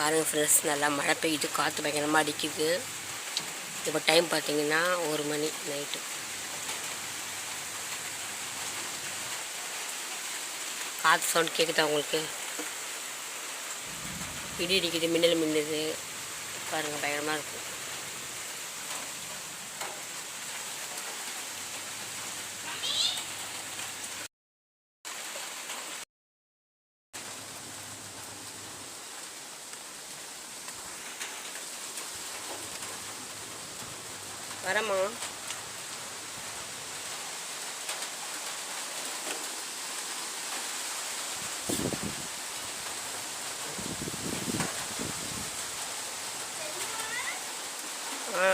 பாருங்கள் ஃப்ரெண்ட்ஸ், நல்லா மழை பெய்யுது, காற்று பயங்கரமாக அடிக்குது. இப்போ டைம் பார்த்தீங்கன்னா 1 மணி நைட்டு. காற்று சவுண்ட் கேட்குதா உங்களுக்கு? இடி அடிக்குது, மின்னல் மின்னுது. பாருங்கள், பயங்கரமாக இருக்கும். வரமா? ஆ